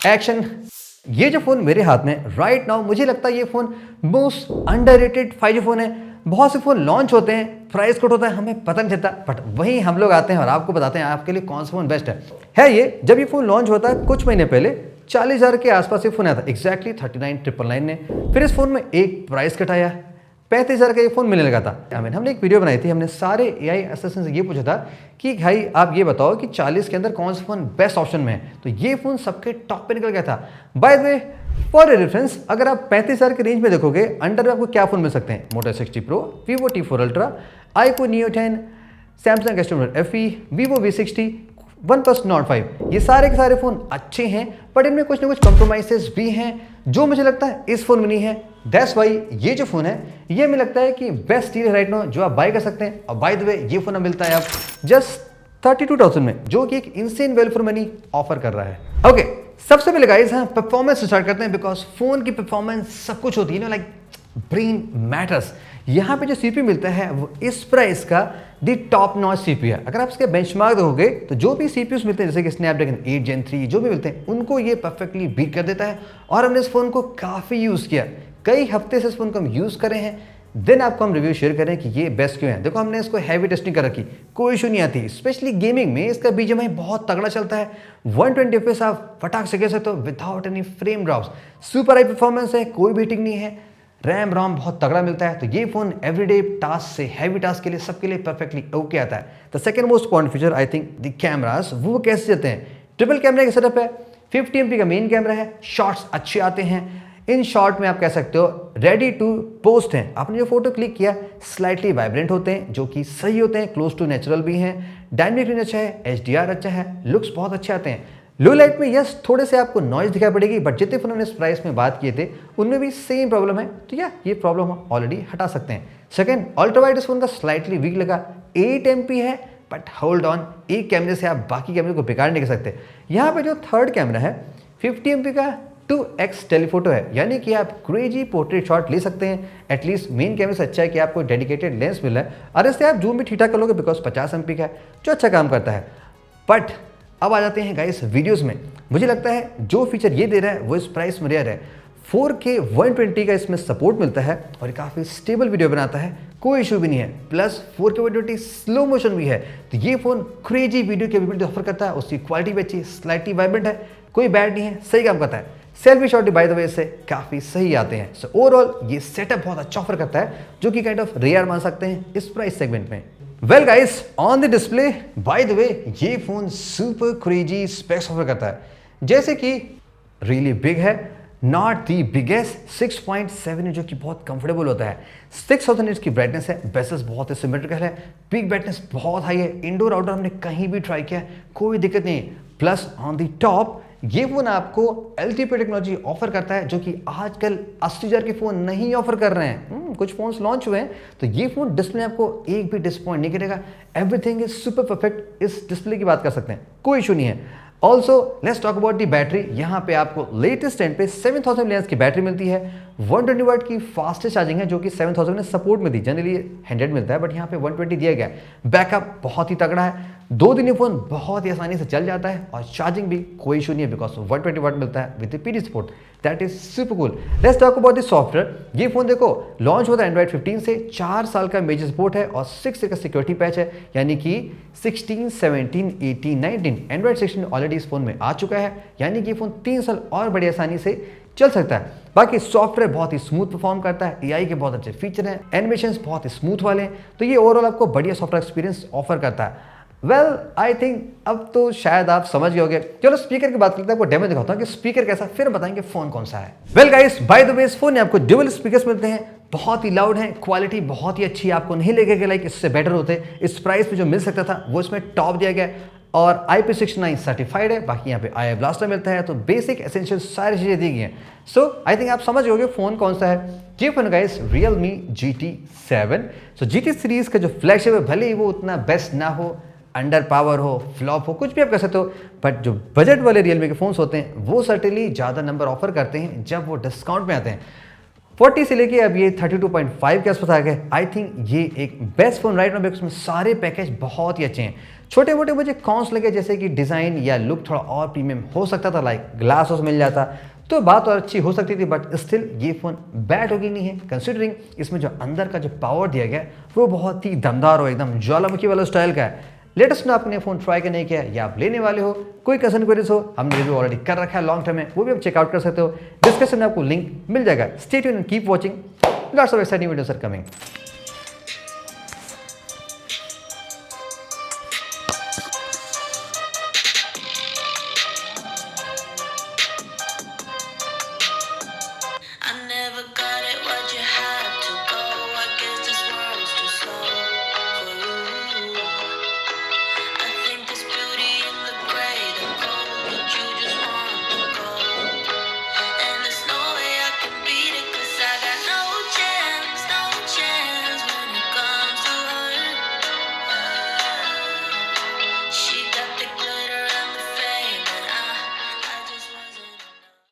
Action. ये जो phone मेरे हाथ में राइट नाउ, मुझे लगता है ये phone most underrated 5G phone है। बहुत से फ़ोन लॉन्च होते हैं, प्राइस कट होता है, हमें पता नहीं चलता, बट वहीं हम लोग आते हैं और आपको बताते हैं आपके लिए कौन सा फ़ोन बेस्ट है। ये जब ये फ़ोन लॉन्च होता है कुछ महीने पहले 40,000 के आसपास ये फ़ोन आया था, एग्जैक्टली 39,999 ने। फिर इस फ़ोन में एक प्राइस कट आया, 35,000 का ये फ़ोन मिलने लगा था। हमने एक वीडियो बनाई थी, हमने सारे AI असिस्टेंट से ये पूछा था कि भाई आप ये बताओ कि 40 के अंदर कौन सा फ़ोन बेस्ट ऑप्शन में है, तो ये फ़ोन सबके टॉप पे निकल गया था। Bye the way, for reference, अगर आप 35,000 के रेंज में देखोगे, अंडर में आपको क्या फ़ोन मिल सकते हैं? मोटो X60 Pro, Vivo T4 Ultra, iQOO Neo 10, Samsung S24 FE, Vivo V60, OnePlus Nord 5। ये सारे के सारे फ़ोन अच्छे हैं, बट इनमें कुछ ना कुछ कॉम्प्रोमाइजेस भी हैं जो मुझे लगता है इस फ़ोन में नहीं है। दैट्स वाई ये जो फ़ोन है, ये मुझे लगता है कि बेस्ट डील है राइट नाउ जो आप बाय कर सकते हैं। और बाय द वे, ये फ़ोन मिलता है आप जस्ट 32,000 में, जो कि एक insane value for money offer कर रहा है। ओके, सबसे पहले गाइस हम परफॉर्मेंस से स्टार्ट करते हैं, बिकॉज फ़ोन की परफॉर्मेंस सब कुछ होती है ना, लाइक ब्रेन मैटर्स। यहाँ पे जो CPU मिलता है वो इस प्राइस का दी टॉप नॉच CPU है। अगर आप इसके बेंचमार्क देखोगे तो जो भी CPUs मिलते हैं, जैसे कि स्नैपड्रैगन 8 Gen 3 जो भी मिलते हैं, उनको ये परफेक्टली बीट कर देता है। और हमने इस फोन को काफ़ी यूज़ किया, कई हफ्ते से इस फोन को हम यूज़ कर रहे हैं, देन आपको हम रिव्यू शेयर करें कि ये बेस्ट क्यों है। देखो, हमने इसको हैवी टेस्टिंग कर रखी, कोई इशू नहीं आती। स्पेशली गेमिंग में इसका BGMI बहुत तगड़ा चलता है, 120 FPS आप फटाक से कह सकते हो without any frame drops. Super high performance है, कोई भी हिटिंग नहीं है, रैम रोम बहुत तगड़ा मिलता है। तो ये फोन एवरीडे टास्क से हैवी टास्क के लिए सबके लिए परफेक्टली ओके आता है। The second most important feature I think the cameras, वो कैसे जाते हैं। ट्रिपल कैमरा का सेटअप है, 50 MP का मेन कैमरा है, शॉट्स अच्छे आते हैं। इन शॉट में आप कह सकते हो रेडी टू पोस्ट हैं। आपने जो फोटो क्लिक किया स्लाइटली वाइब्रेंट होते हैं, जो कि सही होते हैं, क्लोज टू नेचुरल भी हैं, डायनेमिक रेंज अच्छा है, HDR अच्छा है, लुक्स बहुत अच्छे आते हैं। लो लाइट में यस थोड़े से आपको नॉइज दिखाई पड़ेगी, बट जितने फोन हमने इस प्राइस में बात किए थे उनमें भी सेम प्रॉब्लम है, तो ये प्रॉब्लम हम ऑलरेडी हटा सकते हैं। सेकंड, अल्ट्रा वाइड इस फोन का स्लाइटली वीक लगा, 8 MP है, बट होल्ड ऑन, एक कैमरे से आप बाकी कैमरे को बेकार नहीं कर सकते। यहाँ पे जो थर्ड कैमरा है 50 MP का 2x टेलीफोटो है, यानी कि आप क्रेजी पोर्ट्रेट शॉट ले सकते हैं। एटलीस्ट मेन कैमरे से अच्छा है कि आपको डेडिकेटेड लेंस मिला है, और इससे आप जूम भी ठीक ठाक कर लोगे, बिकॉज 50 MP का है, जो अच्छा काम करता है। बट अब आ जाते हैं गाइस वीडियोस में। मुझे लगता है जो फीचर ये दे रहा है वो इस प्राइस में रेयर है। 4K 120 का इसमें सपोर्ट मिलता है और काफ़ी स्टेबल वीडियो बनाता है, कोई इशू भी नहीं है। प्लस 4K 120 स्लो मोशन भी है, तो ये phone crazy video capability offer करता है। उसकी क्वालिटी भी अच्छी, स्लाइटली वाइब्रेंट है, कोई बैड नहीं है, सही काम करता है। सेल्फी शॉट बाय द वे से काफ़ी सही आते हैं। सो ओवरऑल ये सेटअप बहुत अच्छा ऑफर करता है, जो कि काइंड ऑफ रेयर मान सकते हैं इस प्राइस सेगमेंट में। Well guys, on the display by the way ये phone super crazy specs offer करता है, जैसे कि रियली बिग है, नॉट दी बिगेस्ट 6.7 इंच, जो कि बहुत कंफर्टेबल होता है। 6000 निट्स की ब्राइटनेस है, बेसेस बहुत ही सिमेट्रिकल है, पीक ब्राइटनेस बहुत हाई है, इंडोर आउटडोर हमने कहीं भी ट्राई किया, कोई दिक्कत नहीं। प्लस ऑन दी टॉप ये फोन आपको LTPO टेक्नोलॉजी ऑफर करता है, जो कि आजकल 80,000 के फोन नहीं ऑफर कर रहे हैं। कुछ फोन्स लॉन्च हुए हैं, तो ये फोन डिस्प्ले आपको एक भी डिसपॉइंट नहीं करेगा। एवरीथिंग इज सुपर परफेक्ट, इस डिस्प्ले की बात कर सकते हैं, कोई इशू नहीं है। Also let's talk about the battery. यहाँ पे आपको लेटेस्ट ट्रेंड पे 7000 mAh की बैटरी मिलती है, 120 वाट की फास्टेस्ट चार्जिंग है, जो कि 7000 में सपोर्ट में दी, जनरली 100 मिलता है, बट यहाँ पे 120 दिया गया है। बैकअप बहुत ही तगड़ा है, 2 दिन ये फोन बहुत ही आसानी से चल जाता है, और चार्जिंग भी कोई इशू नहीं है, बिकॉज 120 वाट मिलता है with PD support. That is super cool. Let's talk about the software. ये फोन देखो लॉन्च होता है एंड्रॉइड 15 से, 4 साल का मेजर सपोर्ट है, और 6 का सिक्योरिटी पैच है, यानी कि 16, 17, 18, 19 एंड्रॉइड 16 ऑलरेडी इस फोन में आ चुका है, यानी कि फोन 3 साल और बड़ी आसानी से चल सकता है। बाकी सॉफ्टवेयर बहुत ही स्मूथ परफॉर्म करता है, AI के बहुत अच्छे फीचर हैं, एनिमेशंस बहुत ही स्मूथ वाले हैं, तो ये ओवरऑल आपको बढ़िया सॉफ्टवेयर एक्सपीरियंस ऑफर करता है। वेल आई थिंक अब तो शायद आप समझ गए होंगे। चलो स्पीकर की बात करते हैं, आपको डेमो दिखाता हूं कि स्पीकर कैसा, फिर बताएंगे फोन कौन सा है। वेल गाइस, बाय द वे इस फोन में आपको ड्यूअल स्पीकर्स मिलते हैं, बहुत ही लाउड है, क्वालिटी बहुत ही अच्छी है, आपको नहीं लगेगा लाइक इससे बेटर होते। इस प्राइस में जो मिल सकता था वो इसमें टॉप दिया गया है, और IP69 सर्टिफाइड है। बाकी यहाँ पे AI ब्लास्टर मिलता है, तो बेसिक एसेंशियल सारी चीजें दी गई हैं। सो आई थिंक आप समझ गए फोन कौन सा है। ये फोन गाइस Realme GT7। सो GT सीरीज का जो फ्लैगशिप है, भले ही वो उतना बेस्ट ना हो, अंडर पावर हो, फ्लॉप हो, कुछ भी आप कह सकते हो, बट जो बजट वाले Realme के फोन्स होते हैं वो सर्टेनली ज़्यादा नंबर ऑफर करते हैं जब वो डिस्काउंट में आते हैं। 40 से लेके अब ये 32.5 के आसपास आ गए। आई थिंक ये एक best phone right now because उसमें सारे पैकेज बहुत ही अच्छे हैं। छोटे मोटे मुझे कॉन्स लगे जैसे कि डिज़ाइन या लुक थोड़ा और प्रीमियम हो सकता था, लाइक ग्लास हाउस मिल जाता तो बात और अच्छी हो सकती थी, बट स्टिल ये फ़ोन बैड होगी नहीं है कंसिडरिंग इसमें जो अंदर का जो पावर दिया गया वो बहुत ही दमदार और एकदम ज्वालामुखी वाला स्टाइल का है। लेटेस्ट में आपने फ़ोन ट्राई करने किया या आप लेने वाले हो, कोई कसन क्वेरीज हो, हमने रिव्यू ऑलरेडी कर रखा है लॉन्ग टर्म में, वो भी आप चेकआउट कर सकते हो। डिस्क्रिप्शन में आपको लिंक मिल जाएगा। Stay tuned and keep watching, lots of exciting videos are coming.